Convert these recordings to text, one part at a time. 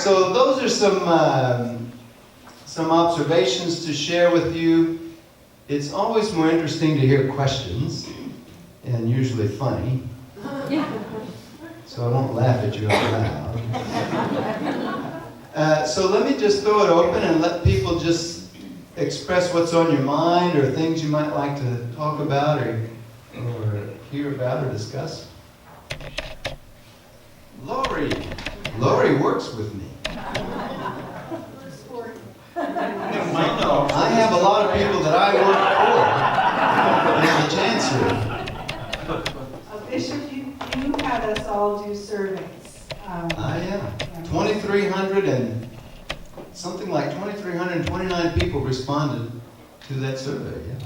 So those are some observations to share with you. It's always more interesting to hear questions, and usually funny. So I won't laugh at you out loud. So let me just throw it open and let people just express what's on your mind or things you might like to talk about or hear about or discuss. Lori works with me. I have a lot of people that I work for in the chancery. Bishop, you had us all do surveys. I am. 2,300 and something like 2,329 people responded to that survey. Yeah.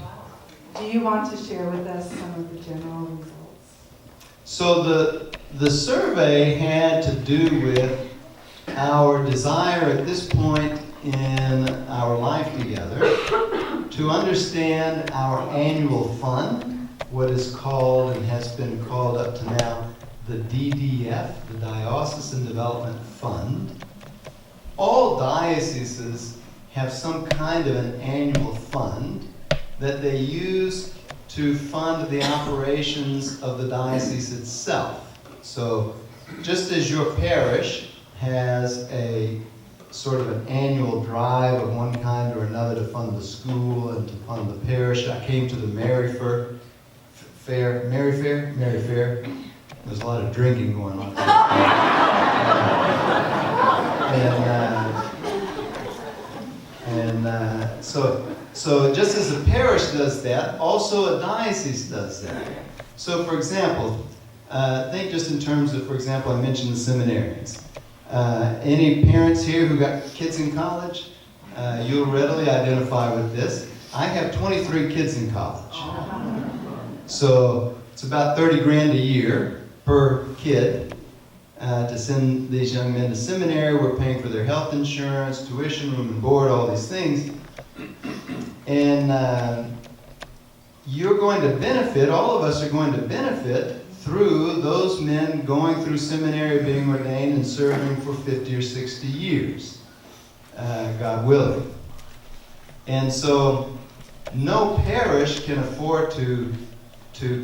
Do you want to share with us some of the general results? So the survey had to do with our desire at this point in our life together to understand our annual fund, what is called and has been called up to now the DDF, the Diocesan Development Fund. All dioceses have some kind of an annual fund that they use to fund the operations of the diocese itself. So just as your parish has a sort of an annual drive of one kind or another to fund the school and to fund the parish. I came to the Mary Fair. There's a lot of drinking going on. So just as a parish does that, also a diocese does that. So for example, think just in terms of, for example, I mentioned the seminarians. Any parents here who got kids in college, you'll readily identify with this. I have 23 kids in college. So it's about 30 grand a year per kid to send these young men to seminary. We're paying for their health insurance, tuition, room and board, all these things. And you're going to benefit, all of us are going to benefit through those men going through seminary, being ordained and serving for 50 or 60 years, God willing. And so no parish can afford to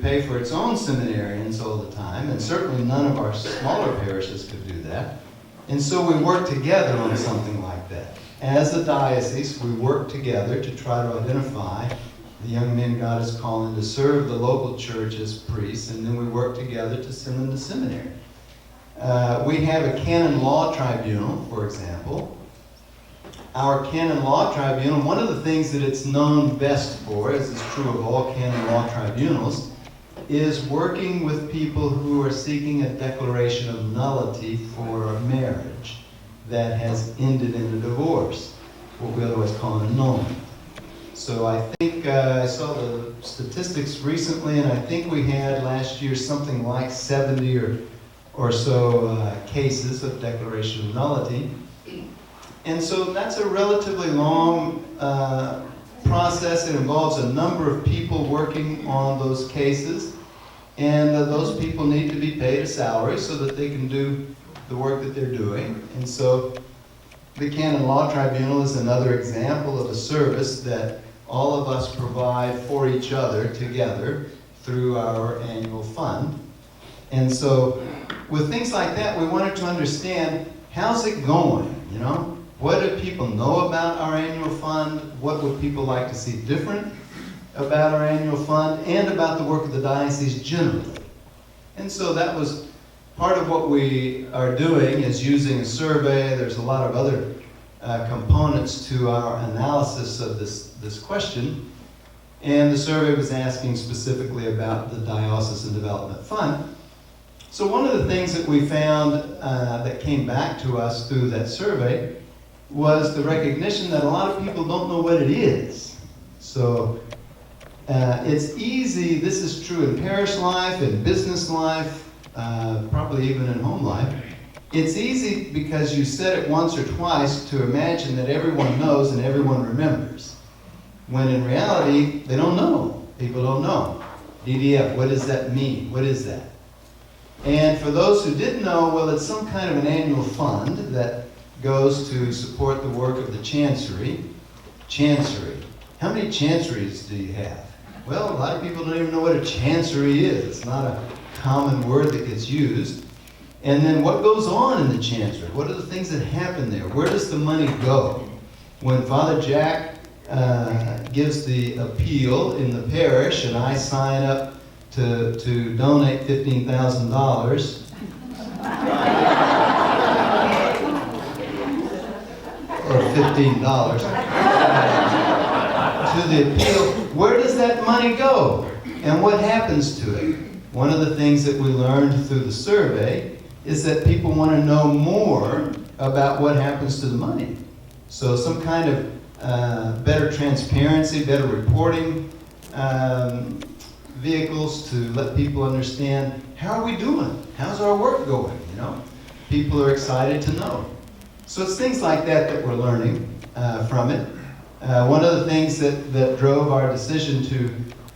pay for its own seminarians all the time, and certainly none of our smaller parishes could do that. And so we work together on something like that. As a diocese, we work together to try to identify the young men God is calling to serve the local church as priests, and then we work together to send them to seminary. We have a canon law tribunal, for example. Our canon law tribunal, one of the things that it's known best for, as is true of all canon law tribunals, is working with people who are seeking a declaration of nullity for a marriage that has ended in a divorce, what we otherwise call an annulment. So I think I saw the statistics recently, and I think we had last year something like 70 or so cases of declaration of nullity. And so that's a relatively long process. It involves a number of people working on those cases, and those people need to be paid a salary so that they can do the work that they're doing. And so the Canon Law Tribunal is another example of a service that all of us provide for each other together through our annual fund. And so with things like that, we wanted to understand, how's it going, you know? What do people know about our annual fund? What would people like to see different about our annual fund and about the work of the diocese generally? And so that was part of what we are doing, is using a survey. There's a lot of other components to our analysis of this question. And the survey was asking specifically about the Diocesan Development Fund. So one of the things that we found that came back to us through that survey was the recognition that a lot of people don't know what it is. So it's easy, this is true in parish life, in business life, probably even in home life. It's easy because you said it once or twice to imagine that everyone knows and everyone remembers. When in reality, they don't know. People don't know. DDF, what does that mean? What is that? And for those who didn't know, well, it's some kind of an annual fund that goes to support the work of the chancery. Chancery. How many chanceries do you have? Well, a lot of people don't even know what a chancery is. It's not a common word that gets used. And then what goes on in the chancery? What are the things that happen there? Where does the money go? When Father Jack gives the appeal in the parish and I sign up to donate $15,000, or $15, to the appeal, where does that money go? And what happens to it? One of the things that we learned through the survey is that people want to know more about what happens to the money. So some kind of better transparency, better reporting vehicles to let people understand, how are we doing? How's our work going? You know, people are excited to know. So it's things like that that we're learning from it. One of the things that drove our decision to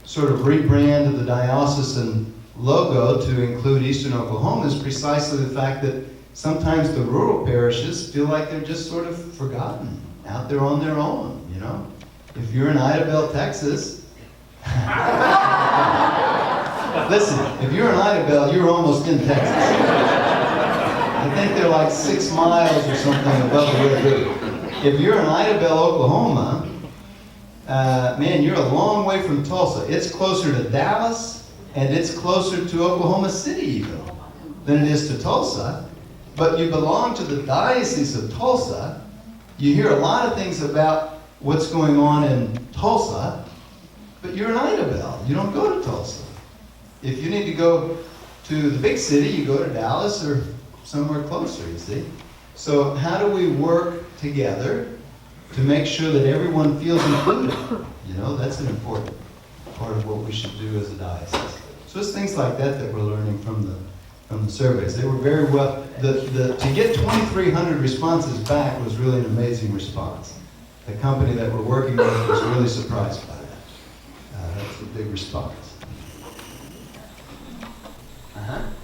sort of rebrand the diocesan logo to include Eastern Oklahoma is precisely the fact that sometimes the rural parishes feel like they're just sort of forgotten, out there on their own, you know. If you're in Idabel, Texas, listen, if you're in Idabel, you're almost in Texas. I think they're like 6 miles or something above the Red River. If you're in Idabel, Oklahoma, man, you're a long way from Tulsa. It's closer to Dallas, and it's closer to Oklahoma City even than it is to Tulsa. But you belong to the Diocese of Tulsa. You hear a lot of things about what's going on in Tulsa, but you're in Idabel. You don't go to Tulsa. If you need to go to the big city, you go to Dallas or somewhere closer, you see. So how do we work together to make sure that everyone feels included? You know, that's an important part of what we should do as a diocese. So it's things like that that we're learning from the surveys. They were very well, to get 2,300 responses back was really an amazing response. The company that we're working with was really surprised by that. That's a big response.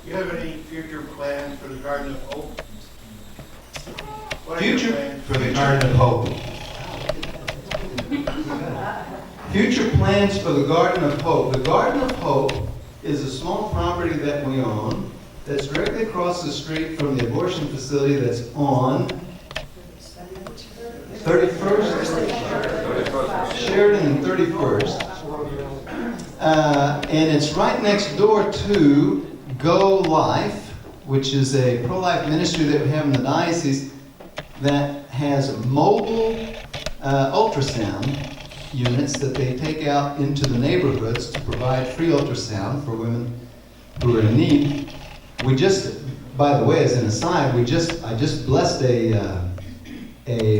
Do you have any future plans for the Garden of Hope? Future for the Garden of Hope. Future plans for the Garden of Hope. The Garden of Hope is a small property that we own that's directly across the street from the abortion facility that's on 31st? Sheridan and 31st. And it's right next door to Go Life, which is a pro-life ministry that we have in the diocese that has mobile ultrasound units that they take out into the neighborhoods to provide free ultrasound for women who are in need. We just, by the way, as an aside, I just blessed a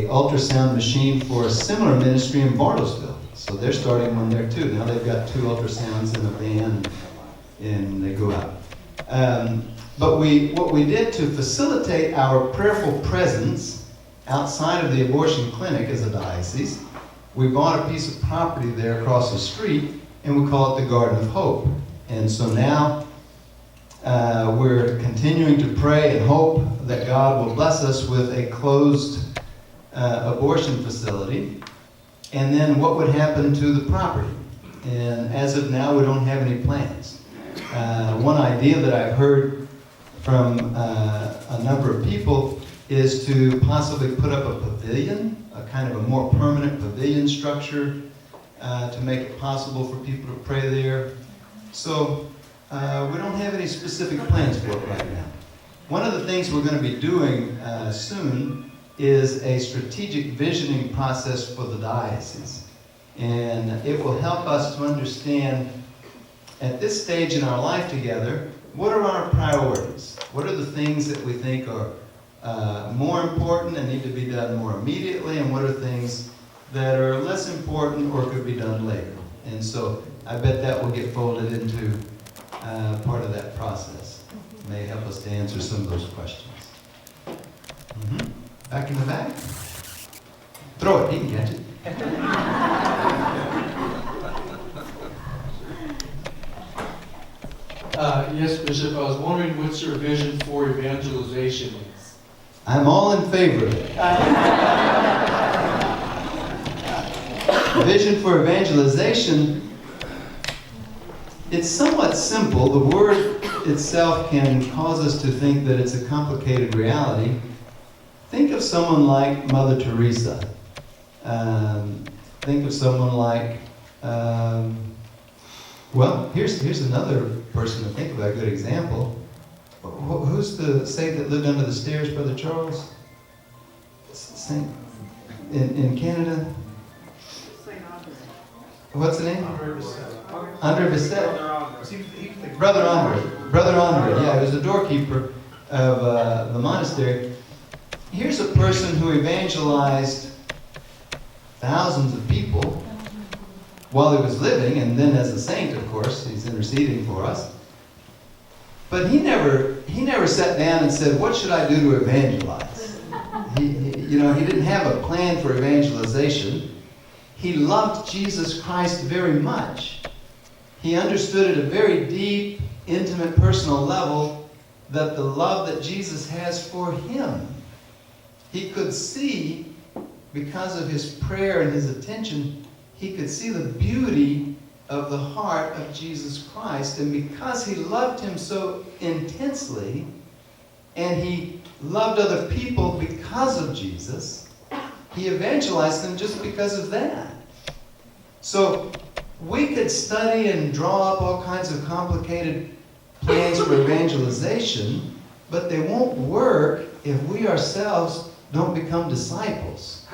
ultrasound machine for a similar ministry in Bartlesville. So they're starting one there too. Now they've got 2 ultrasounds in a van and they go out. But what we did to facilitate our prayerful presence outside of the abortion clinic as a diocese, we bought a piece of property there across the street and we call it the Garden of Hope. And so now we're continuing to pray and hope that God will bless us with a closed abortion facility. And then what would happen to the property? And as of now, we don't have any plans. One idea that I've heard from a number of people is to possibly put up a pavilion, a kind of a more permanent pavilion structure to make it possible for people to pray there. So we don't have any specific plans for it right now. One of the things we're going to be doing soon is a strategic visioning process for the diocese. And it will help us to understand at this stage in our life together, what are our priorities? What are the things that we think are more important and need to be done more immediately, and what are things that are less important or could be done later? And so I bet that will get folded into part of that process. It may help us to answer some of those questions. Back in the back. Throw it, he can catch it. Yes, Bishop, I was wondering what your vision for evangelization is. I'm all in favor of it. Vision for evangelization, it's somewhat simple. The word itself can cause us to think that it's a complicated reality. Think of someone like Mother Teresa. Think of someone like, well, here's another person to think about, a good example. Who's the saint that lived under the stairs, Brother Charles? Saint in Canada? What's the name? Andre Bisset. Brother Andre. Brother Andre, yeah, he was the doorkeeper of the monastery. Here's a person who evangelized thousands of people while he was living, and then as a saint, of course, he's interceding for us. But he never sat down and said, what should I do to evangelize? He didn't have a plan for evangelization. He loved Jesus Christ very much. He understood at a very deep, intimate, personal level that the love that Jesus has for him, he could see, because of his prayer and his attention, he could see the beauty of the heart of Jesus Christ. And because he loved him so intensely, and he loved other people because of Jesus, he evangelized them just because of that. So we could study and draw up all kinds of complicated plans for evangelization, but they won't work if we ourselves don't become disciples.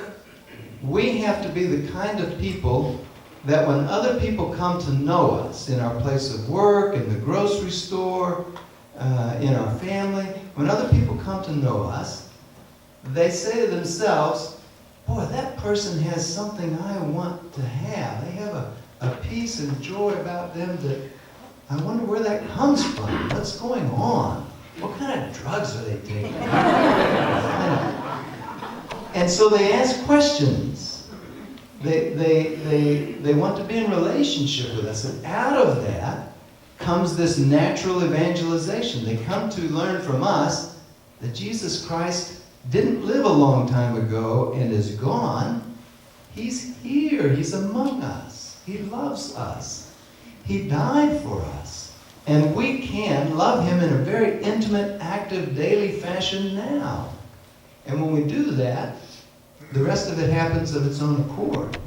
We have to be the kind of people that when other people come to know us in our place of work, in the grocery store, in our family, when other people come to know us, they say to themselves, boy, that person has something I want to have. They have a peace and joy about them that I wonder where that comes from. What's going on? What kind of drugs are they taking? And so they ask questions. They want to be in relationship with us. And out of that comes this natural evangelization. They come to learn from us that Jesus Christ didn't live a long time ago and is gone. He's here. He's among us. He loves us. He died for us. And we can love him in a very intimate, active, daily fashion now. And when we do that, the rest of it happens of its own accord.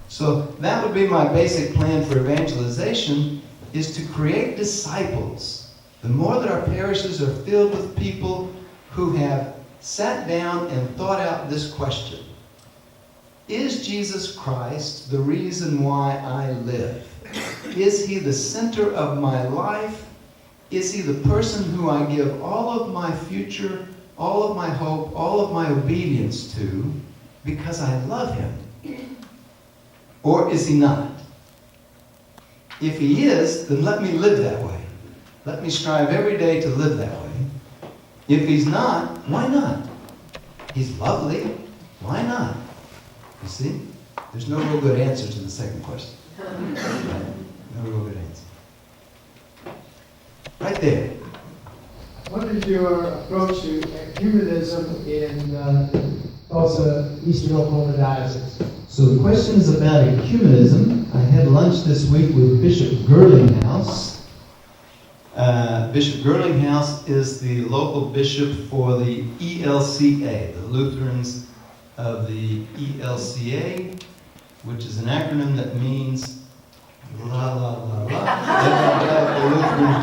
So that would be my basic plan for evangelization, is to create disciples. The more that our parishes are filled with people who have sat down and thought out this question: is Jesus Christ the reason why I live? Is he the center of my life? Is he the person who I give all of my future, all of my hope, all of my obedience to because I love him? Or is he not? If he is, then let me live that way. Let me strive every day to live that way. If he's not, why not? He's lovely. Why not? You see? There's no real good answer to the second question. No real good answer. Right there. What is your approach to ecumenism in Tulsa, Eastern Oklahoma Diocese? So the question is about ecumenism. I had lunch this week with Bishop Girlinghouse. Bishop Girlinghouse is the local bishop for the ELCA, the Lutherans of the ELCA, which is an acronym that means la la la la. The Lutheran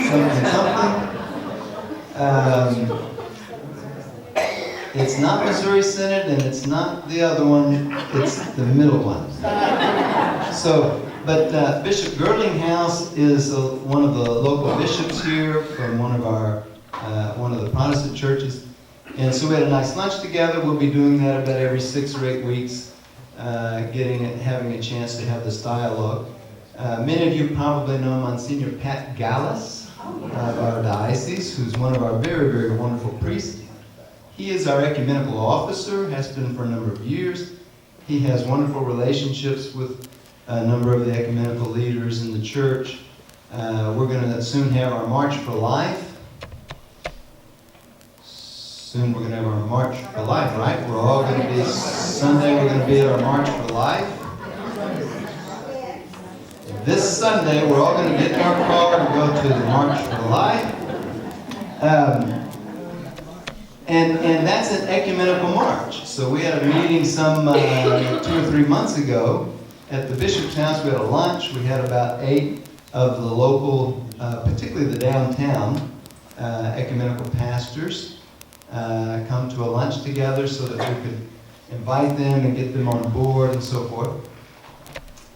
something something. It's not Missouri Synod, and it's not the other one. It's the middle one. But Bishop Girlinghouse is one of the local bishops here from one of the Protestant churches, and so we had a nice lunch together. We'll be doing that about every 6 or 8 weeks, having a chance to have this dialogue. Many of you probably know Monsignor Pat Gallus of our diocese, who's one of our very, very wonderful priests. He is our ecumenical officer, has been for a number of years. He has wonderful relationships with a number of the ecumenical leaders in the church. We're going to soon have our March for Life. soon we're going to have our March for Life, right? We're all going to be, Sunday we're going to be at our March for Life. This Sunday we're all going to get in our car and go to the March for Life. And that's an ecumenical march. So we had a meeting some 2 or 3 months ago at the Bishop's house. We had a lunch. We had about 8 of the local, particularly the downtown, ecumenical pastors come to a lunch together so that we could invite them and get them on board and so forth.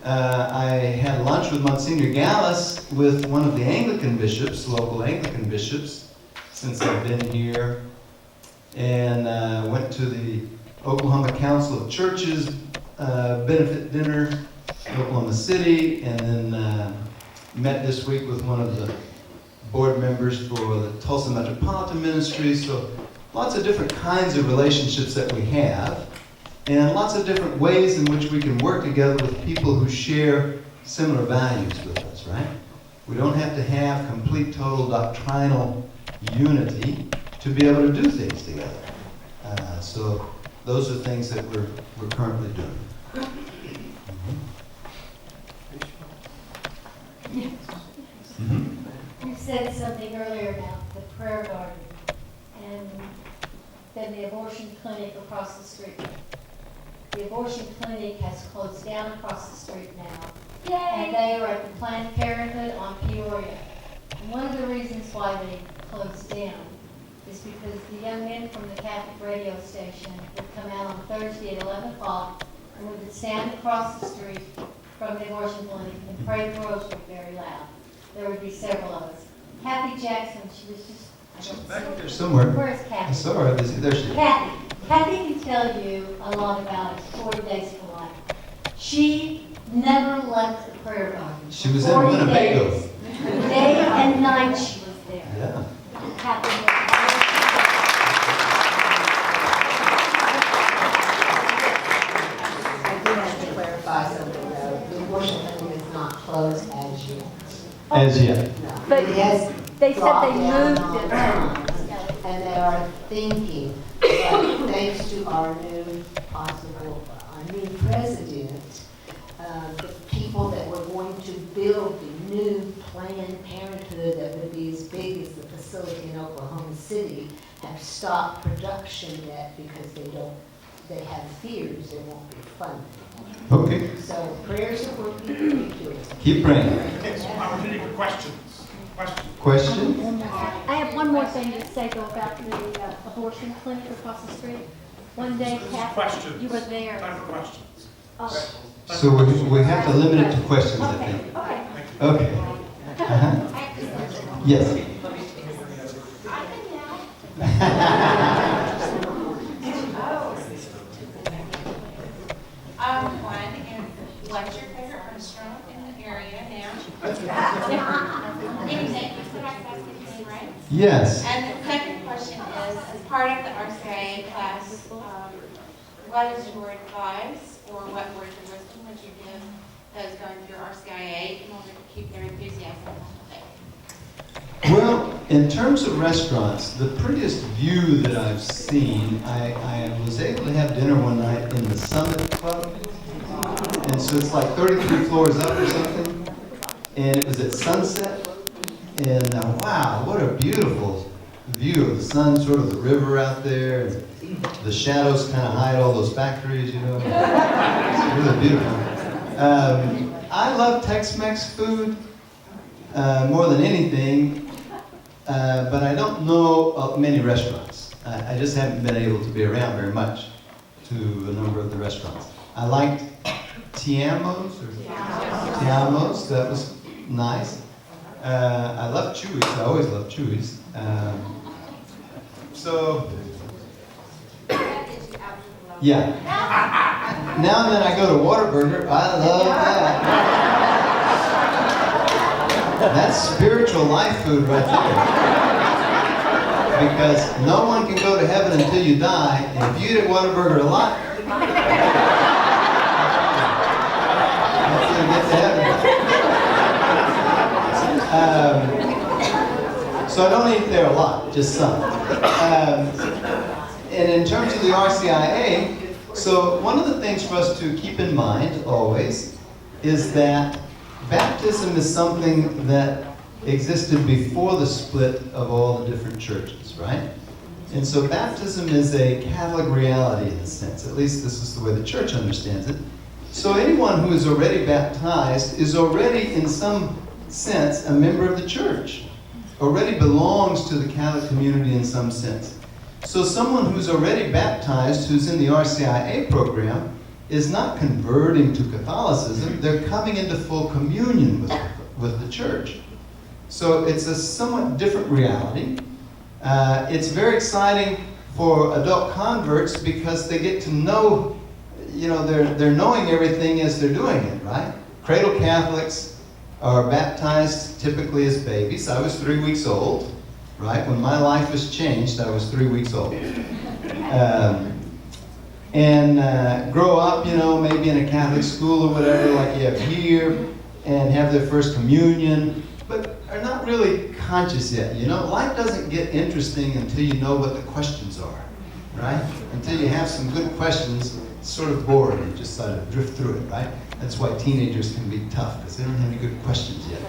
I had lunch with Monsignor Gallus with one of the Anglican bishops, local Anglican bishops, since I've been here, and went to the Oklahoma Council of Churches benefit dinner in Oklahoma City, and then met this week with one of the board members for the Tulsa Metropolitan Ministry. So lots of different kinds of relationships that we have, and lots of different ways in which we can work together with people who share similar values with us, right? We don't have to have complete, total doctrinal unity to be able to do things together. So those are things that we're currently doing. You said something earlier about the prayer garden and then the abortion clinic across the street. The abortion clinic has closed down across the street now. And they are at the Planned Parenthood on Peoria. And one of the reasons why they closed down is because the young men from the Catholic radio station would come out on Thursday at 11 o'clock and would stand across the street from the abortion clinic and pray the rosary very loud. There would be several of us. Kathy Jackson, she was just, I don't Back see there somewhere. Where's I Kathy? saw her. There she is. Kathy can tell you a lot about it, 40 Days for Life. She never left the prayer garden. She was in 40 Winnebago. days. Day and night she was there. Yeah. Kathy, I do have to clarify something though. The abortion clinic is not closed as yet. As yet. No. But It has they said dropped they down moved on it. times, and they are thinking, but thanks to our new president, the people that were going to build the new Planned Parenthood that would be as big as the facility in Oklahoma City have stopped production yet because they have fears there won't be funding. Okay. So prayers are working pretty good. Keep praying. Opportunity for questions. Question? I have one more thing to say though about the abortion clinic across the street. One day, Kathy, Questions. you were there. Time for questions. Oh, So we have to limit it to questions, I okay, think. okay. Okay. Uh-huh. Yes. One is, what's your favorite restaurant in the area now? Anything, you said I could ask anything, right? Yes. And the second question is, as part of the RCIA class, what is your advice, or what words of wisdom would you give those going through RCIA in order to keep their enthusiasm up? Well, in terms of restaurants, the prettiest view that I've seen, I was able to have dinner one night in the Summit Club. And so it's like 33 floors up or something. And it was at sunset. And wow, what a beautiful view of the sun, sort of the river out there. And the shadows kind of hide all those factories, you know. It's really beautiful. I love Tex-Mex food more than anything, but I don't know of many restaurants. I just haven't been able to be around very much to a number of the restaurants. I liked Tiamo's, that was nice. I love Chewy's, I always love Chewy's. So, yeah. Now and then I go to Whataburger, I love that. That's spiritual life food right there. Because no one can go to heaven until you die, and if you eat at Whataburger a lot, that's going to get to heaven. So I don't eat there a lot, just some. And in terms of the RCIA, so one of the things for us to keep in mind always is that baptism is something that existed before the split of all the different churches, right? And so baptism is a Catholic reality in a sense. At least this is the way the church understands it. So anyone who is already baptized is already, in some sense, a member of the church. Already belongs to the Catholic community in some sense. So someone who's already baptized, who's in the RCIA program, is not converting to Catholicism. They're coming into full communion with the church. So it's a somewhat different reality. It's very exciting for adult converts because they get to know, they're knowing everything as they're doing it, right? Cradle Catholics are baptized typically as babies. I was 3 weeks old, right? When my life was changed, I was 3 weeks old. And grow up, maybe in a Catholic school or whatever, like you have here, and have their first communion, but are not really conscious yet. Life doesn't get interesting until you know what the questions are, right? Until you have some good questions, it's sort of boring. You just sort of drift through it, right? That's why teenagers can be tough, because they don't have any good questions yet.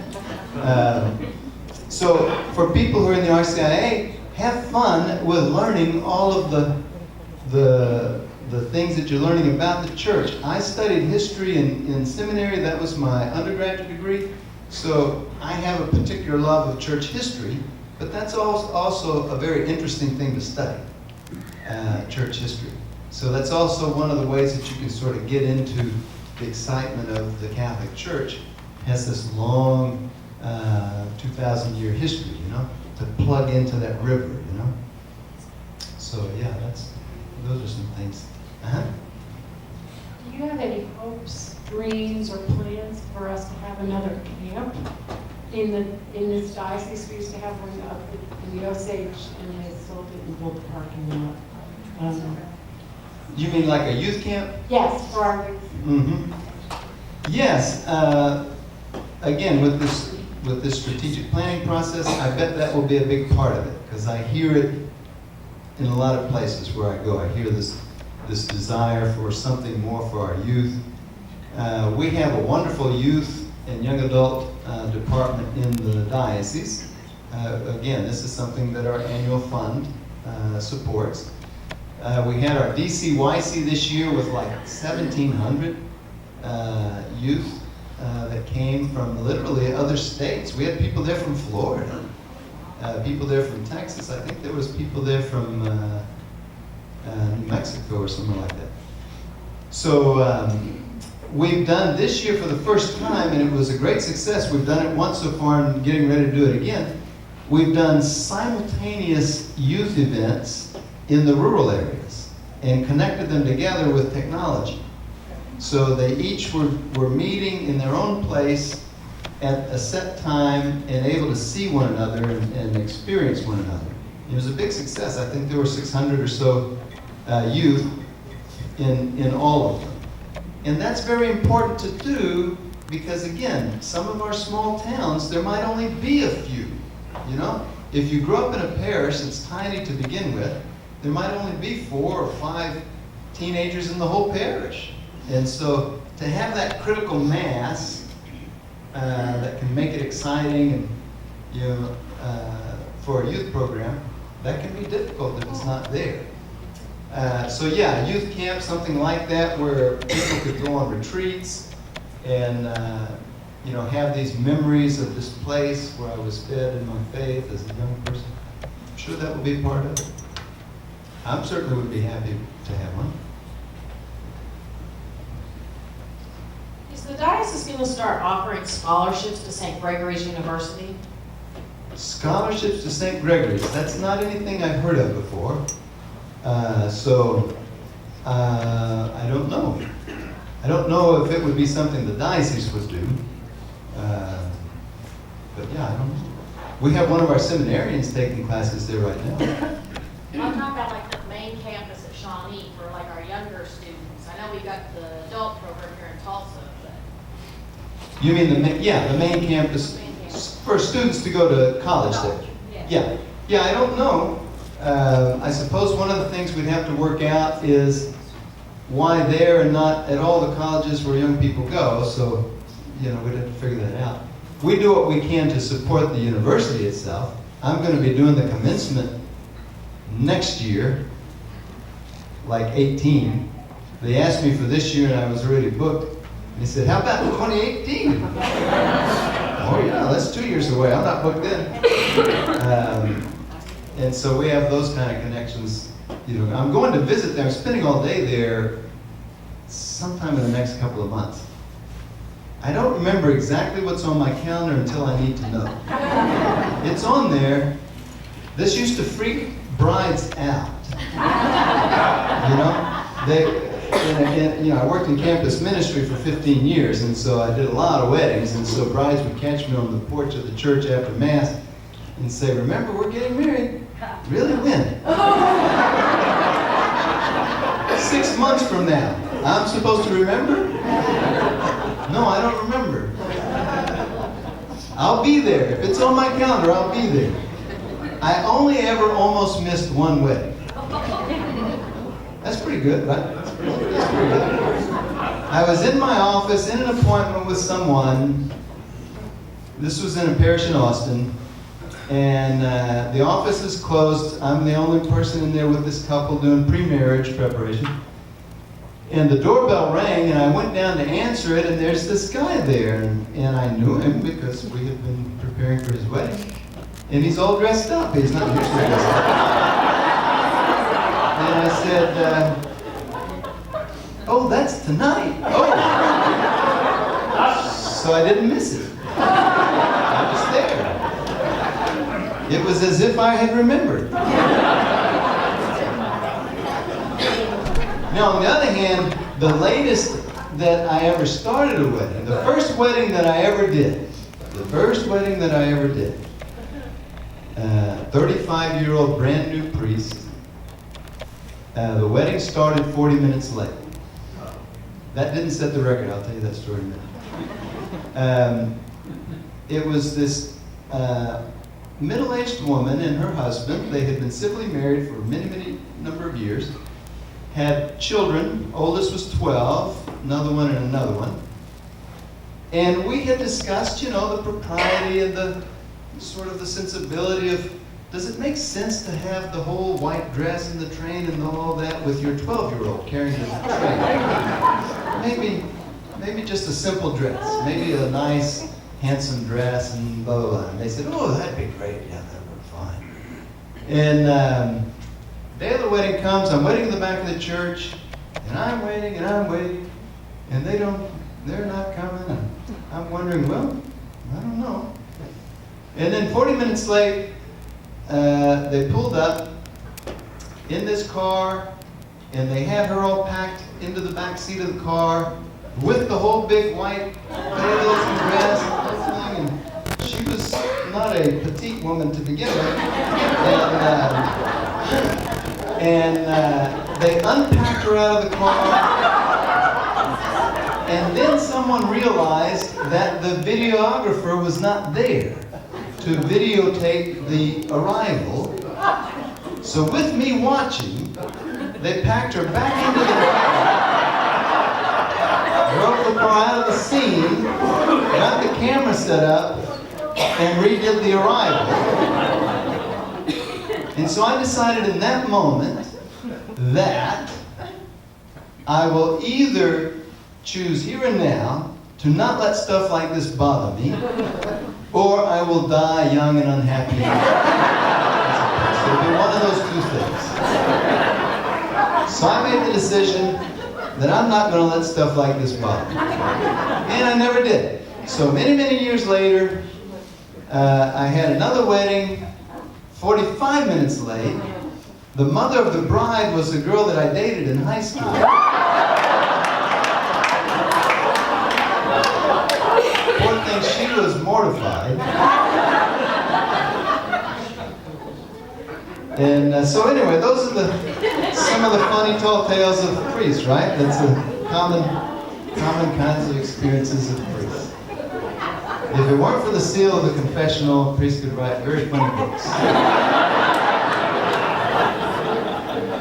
So for people who are in the RCIA, have fun with learning all of the things that you're learning about the church. I studied history in seminary. That was my undergraduate degree. So I have a particular love of church history, but that's also a very interesting thing to study, church history. So that's also one of the ways that you can sort of get into the excitement of the Catholic Church. It has this long 2,000-year history, to plug into that river, So yeah, those are some things. Do you have any hopes, dreams, or plans for us to have another camp in this diocese? We used to have one up in the Osage, and they still didn't build the parking lot. You mean like a youth camp? Yes, for our youth. Mm-hmm. Yes. Again, with this strategic planning process, I bet that will be a big part of it, because I hear it in a lot of places where I go. I hear this desire for something more for our youth. We have a wonderful youth and young adult department in the diocese. Again, this is something that our annual fund supports. We had our DCYC this year with like 1,700 youth that came from literally other states. We had people there from Florida, people there from Texas. I think there was people there from New Mexico or somewhere like that. So we've done this year for the first time, and it was a great success. We've done it once so far and getting ready to do it again. We've done simultaneous youth events in the rural areas and connected them together with technology. So they each were meeting in their own place at a set time and able to see one another and experience one another. It was a big success. I think there were 600 or so youth in all of them. And that's very important to do because, again, some of our small towns, there might only be a few, If you grow up in a parish that's tiny to begin with, there might only be 4 or 5 teenagers in the whole parish. And so to have that critical mass that can make it exciting and, for a youth program, that can be difficult if it's not there. So yeah, a youth camp, something like that, where people could go on retreats and have these memories of this place where I was fed in my faith as a young person. I'm sure that will be part of it. I certainly would be happy to have one. Is the diocese going to start offering scholarships to St. Gregory's University? Scholarships to St. Gregory's. That's not anything I've heard of before. So I don't know. I don't know if it would be something the diocese would do. But yeah, I don't know. We have one of our seminarians taking classes there right now. I'm talking about like the main campus at Shawnee for like our younger students. I know we got the adult program here in Tulsa, but. You mean the main campus for students to go to college there? Yes. Yeah, I don't know. I suppose one of the things we'd have to work out is why there and not at all the colleges where young people go. So, we'd have to figure that out. We do what we can to support the university itself. I'm going to be doing the commencement next year, like 18. They asked me for this year and I was already booked. They said, how about 2018? Oh yeah, that's 2 years away. I'm not booked in. And so we have those kind of connections. I'm going to visit there. I'm spending all day there sometime in the next couple of months. I don't remember exactly what's on my calendar until I need to know. It's on there. This used to freak brides out. I worked in campus ministry for 15 years, and so I did a lot of weddings, and so brides would catch me on the porch of the church after Mass and say, remember, we're getting married. Really? When? 6 months from now. I'm supposed to remember? No, I don't remember. I'll be there. If it's on my calendar, I'll be there. I only ever almost missed one wedding. That's pretty good, right? That's pretty good. I was in my office in an appointment with someone. This was in a parish in Austin. And the office is closed. I'm the only person in there with this couple doing pre-marriage preparation. And the doorbell rang, and I went down to answer it, and there's this guy there. And I knew him because we had been preparing for his wedding. And he's all dressed up. He's not usually dressed up. And I said, oh, that's tonight. Oh. So I didn't miss it. I was there. It was as if I had remembered. Now, on the other hand, the latest that I ever started a wedding, the first wedding that I ever did, 35-year-old brand new priest, the wedding started 40 minutes late. That didn't set the record, I'll tell you that story in a minute. It was this middle-aged woman and her husband. They had been civilly married for many number of years. Had children. Oldest was 12, another one and another one. And we had discussed, the propriety and the sort of the sensibility of, does it make sense to have the whole white dress and the train and all that with your 12-year-old carrying the train? Maybe just a simple dress. Maybe a nice, handsome dress and blah, blah, blah. And they said, oh, that'd be great. Yeah, that would be fine. And day of the wedding comes. I'm waiting in the back of the church. And I'm waiting. And they're not coming. And I'm wondering, well, I don't know. And then 40 minutes late, they pulled up in this car, and they had her all packed into the back seat of the car with the whole big white veils and dress and everything. And she was not a petite woman to begin with. And they unpacked her out of the car. And then someone realized that the videographer was not there to videotape the arrival. So with me watching, they packed her back into the car, drove the car out of the scene, got the camera set up, and redid the arrival. And so I decided in that moment that I will either choose here and now to not let stuff like this bother me, or I will die young and unhappy. So it'll be one of those two things. So I made the decision that I'm not going to let stuff like this bother me. And I never did. So many years later, I had another wedding, 45 minutes late. The mother of the bride was a girl that I dated in high school. Poor thing, she was mortified. And so anyway, those are some of the funny tall tales of priests, right? That's the common kinds of experiences of priests. If it weren't for the seal of the confessional, priests could write very funny books.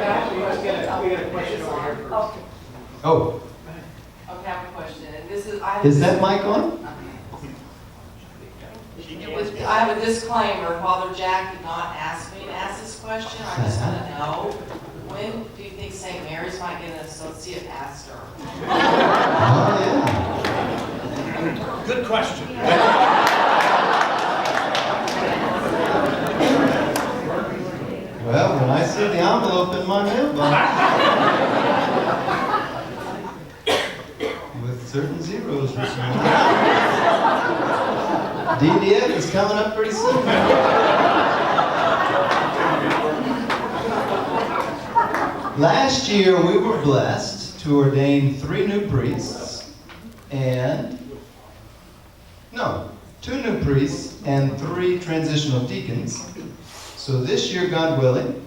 Actually, we got a question over here first. Oh, Okay, I have a question, and this is, is that mic on? I have a disclaimer, Father Jack did not ask me to ask this question, I just want to know, when do you think St. Mary's might get an associate pastor? Oh, yeah. Good question. Well, when I see the envelope in my mailbox with certain zeros written on it, DDF is coming up pretty soon. Last year, we were blessed to ordain 3 new priests and, no, 2 new priests and 3 transitional deacons. So this year, God willing,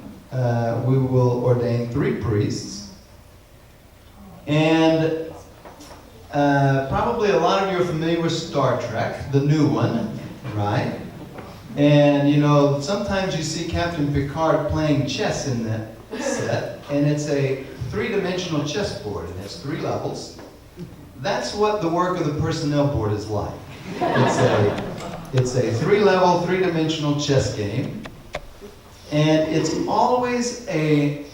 we will ordain 3 priests. And probably a lot of you are familiar with Star Trek, the new one, right? And you know, sometimes you see Captain Picard playing chess in that set, and it's a 3-dimensional chessboard, and it's 3 levels. That's what the work of the personnel board is like. It's a 3-level, 3-dimensional chess game, and it's always an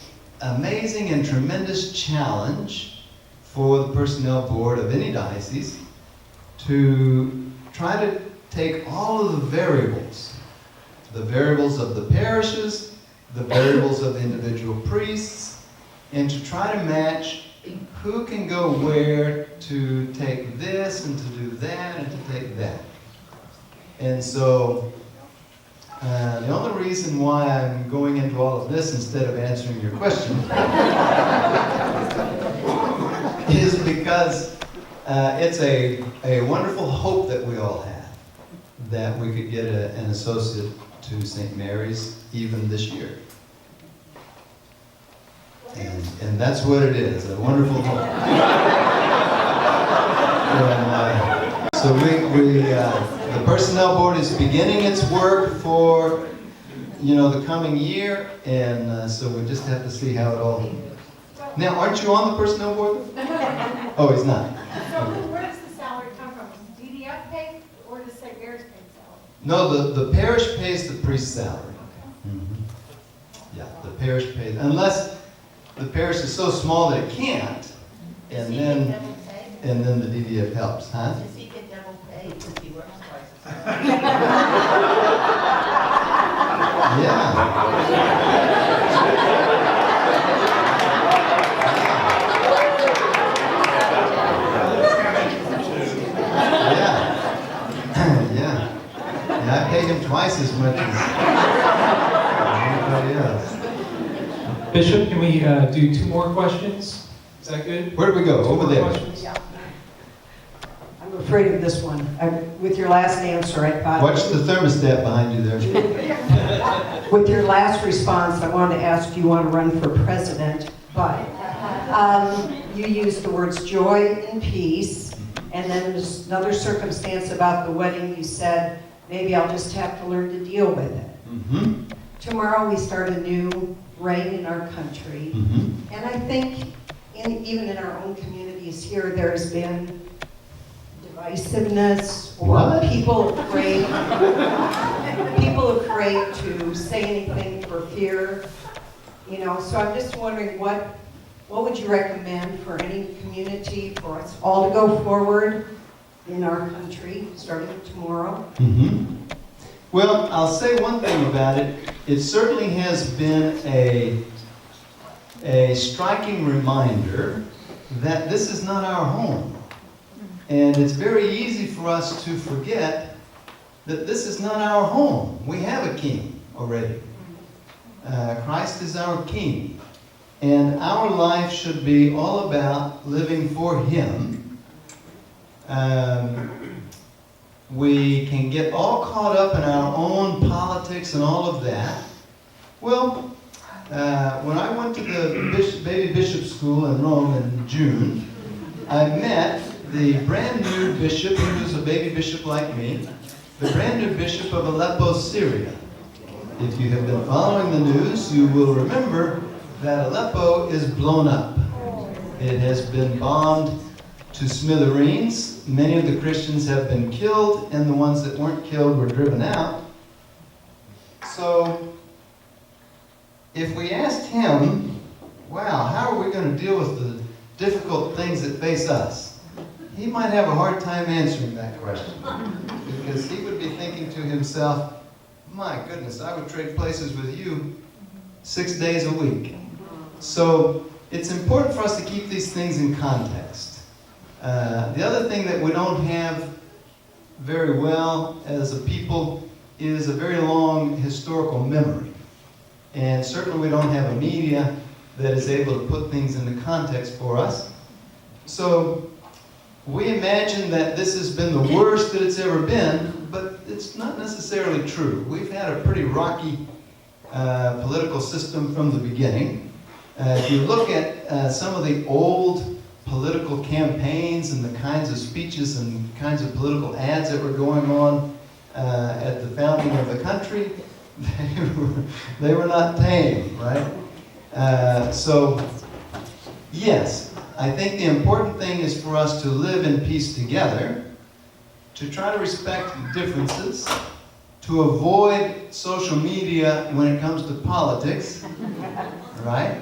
amazing and tremendous challenge for the personnel board of any diocese to try to take all of the variables of the parishes, the variables of the individual priests, and to try to match who can go where to take this and to do that and to take that. And so the only reason why I'm going into all of this instead of answering your question is because it's a wonderful hope that we all have that we could get an associate to St. Mary's even this year. And that's what it is, a wonderful hope. And, so the personnel board is beginning its work for, the coming year, and so we just have to see how it all. Now, aren't you on the personnel board? Oh, he's not. So where does the salary come from? Does DDF pay, or does St. Mary's pay salary? No, the parish pays the priest's salary. Yeah, the parish pays, unless the parish is so small that it can't, and then the DDF helps, huh? Does he get double pay because he works twice as Yeah, I pay him twice as much as anybody else. Bishop, can we do 2 more questions? Is that good? Where do we go? 2 Over more there. questions? I'm afraid of this one. With your last answer, I thought... Watch the thermostat behind you there. With your last response, I wanted to ask, do you want to run for president? But you used the words joy and peace, and then there's another circumstance about the wedding. You said, maybe I'll just have to learn to deal with it. Mm-hmm. Tomorrow we start a new reign in our country, Mm-hmm. and I think even in our own communities here, there's been divisiveness or What? people afraid to say anything for fear. So I'm just wondering what would you recommend for any community for us all to go forward in our country starting tomorrow? Mm-hmm. Well, I'll say one thing about it. It certainly has been a striking reminder that this is not our home. And it's very easy for us to forget that this is not our home. We have a king already. Christ is our king. And our life should be all about living for him. We can get all caught up in our own politics and all of that. Well, when I went to the baby bishop school in Rome in June, I met the brand new bishop, he was a baby bishop like me, the brand new bishop of Aleppo, Syria. If you have been following the news, you will remember that Aleppo is blown up. It has been bombed to smithereens. Many of the Christians have been killed, and the ones that weren't killed were driven out. So, if we asked him, wow, how are we going to deal with the difficult things that face us? He might have a hard time answering that question. Because he would be thinking to himself, my goodness, I would trade places with you 6 days a week. So it's important for us to keep these things in context. The other thing that we don't have very well as a people is a very long historical memory. And certainly we don't have a media that is able to put things into context for us. So we imagine that this has been the worst that it's ever been, but it's not necessarily true. We've had a pretty rocky political system from the beginning. If you look at some of the old political campaigns and the kinds of speeches and kinds of political ads that were going on at the founding of the country, they were not tame, right? So, yes, I think the important thing is for us to live in peace together, to try to respect differences, to avoid social media when it comes to politics, right?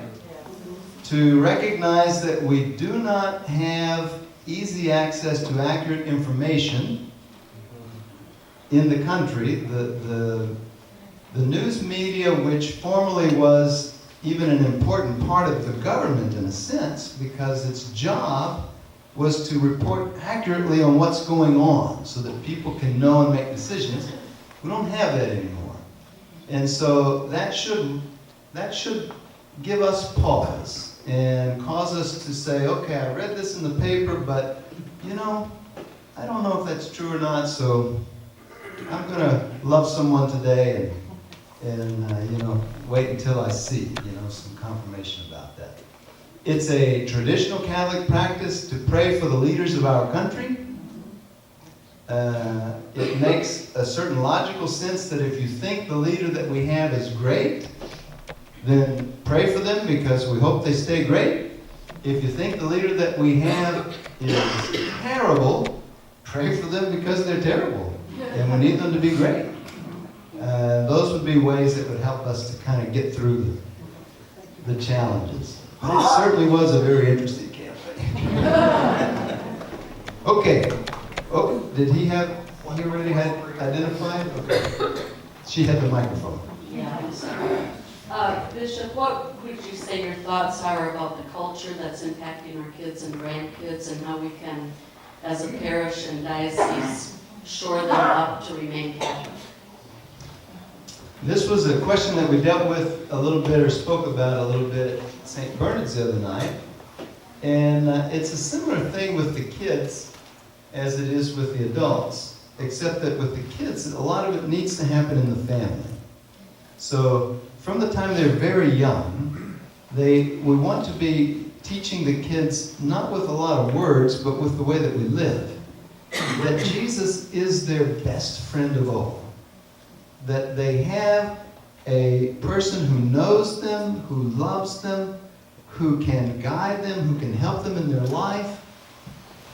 To recognize that we do not have easy access to accurate information in the country. The news media, which formerly was even an important part of the government in a sense, because its job was to report accurately on what's going on so that people can know and make decisions. We don't have that anymore. And so that should give us pause and cause us to say, okay, I read this in the paper, but you know, I don't know if that's true or not, so I'm going to love someone today and you know, wait until I see, you know, some confirmation about that. It's a traditional Catholic practice to pray for the leaders of our country. It makes a certain logical sense that if you think the leader that we have is great, then pray for them because we hope they stay great. If you think the leader that we have is terrible, pray for them because they're terrible and we need them to be great. Those would be ways that would help us to kind of get through the challenges. But it certainly was a very interesting campaign. Okay. Oh, did he already had identified? Okay. She had the microphone. Yeah, I'm sorry. Bishop, what would you say your thoughts are about the culture that's impacting our kids and grandkids and how we can, as a parish and diocese, shore them up to remain Catholic? This was a question that we dealt with a little bit or spoke about a little bit at St. Bernard's the other night. And it's a similar thing with the kids as it is with the adults, except that with the kids, a lot of it needs to happen in the family. So from the time they're very young, we want to be teaching the kids not with a lot of words, but with the way that we live. That Jesus is their best friend of all. That they have a person who knows them, who loves them, who can guide them, who can help them in their life.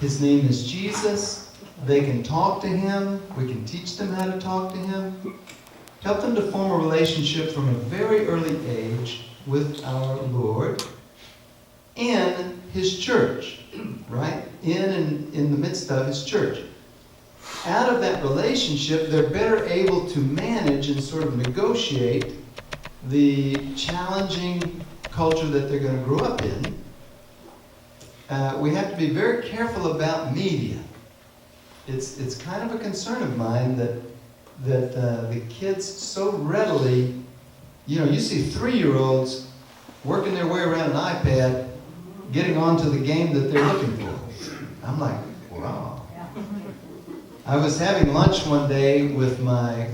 His name is Jesus. They can talk to him. We can teach them how to talk to him. Help them to form a relationship from a very early age with our Lord and his church, right? In the midst of his church. Out of that relationship, they're better able to manage and sort of negotiate the challenging culture that they're going to grow up in. We have to be very careful about media. It's kind of a concern of mine that the kids so readily, you see 3-year-olds working their way around an iPad, getting onto the game that they're looking for. I'm like, wow. I was having lunch one day with my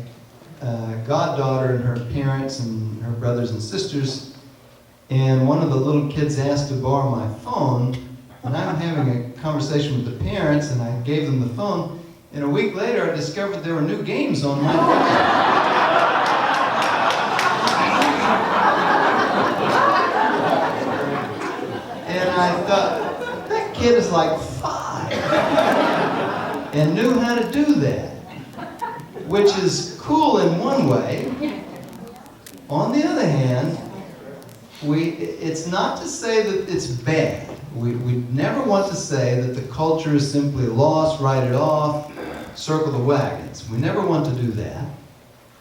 goddaughter and her parents and her brothers and sisters, and one of the little kids asked to borrow my phone And I'm having a conversation with the parents, and I gave them the phone, and a week later I discovered there were new games on my phone. And I thought, that kid is like 5 and knew how to do that, which is cool in one way. On the other hand, it's not to say that it's bad. We never want to say that the culture is simply lost, write it off, circle the wagons. We never want to do that.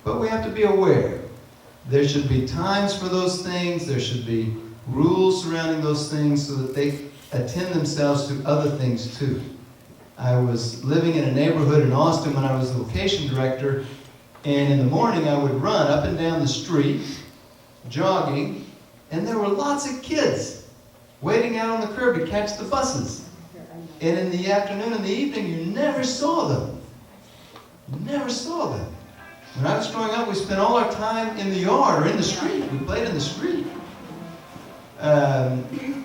But we have to be aware. There should be times for those things. There should be rules surrounding those things so that they attend themselves to other things too. I was living in a neighborhood in Austin when I was the location director, and in the morning I would run up and down the street, jogging, and there were lots of kids waiting out on the curb to catch the buses. And in the afternoon and the evening, you never saw them. You never saw them. When I was growing up, we spent all our time in the yard or in the street. We played in the street.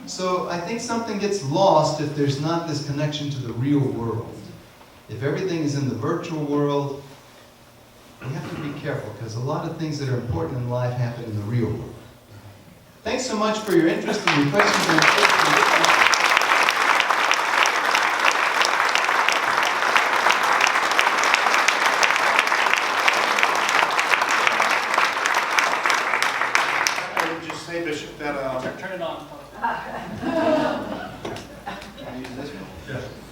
So I think something gets lost if there's not this connection to the real world. If everything is in the virtual world, we have to be careful because a lot of things that are important in life happen in the real world. Thanks so much for your interest and your questions. I would just say, Bishop, that Turn it on.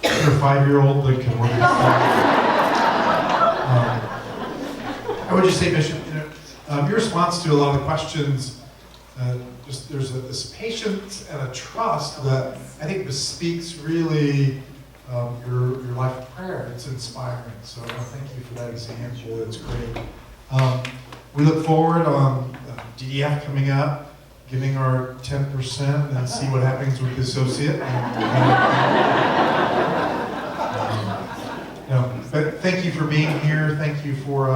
Is there a 5-year-old that can work? I would just say, Bishop, your response to a lot of the questions, there's this patience and a trust that I think bespeaks really your life of prayer. It's inspiring. So thank you for that example. It's great. We look forward on DDF coming up, giving our 10% and see what happens with the associate. But thank you for being here. Thank you for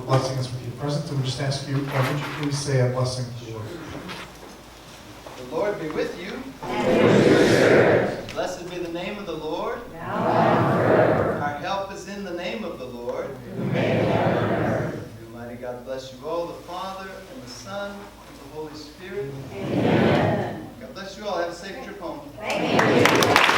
blessing us with your presence. And we just ask you, would you please say a blessing to the Lord? The Lord be with you. And blessed be the name of the Lord. Now and forever. Our help is in the name of the Lord. Almighty God bless you all, the Father and the Son and the Holy Spirit. Amen. God bless you all. Have a safe trip home. Thank you.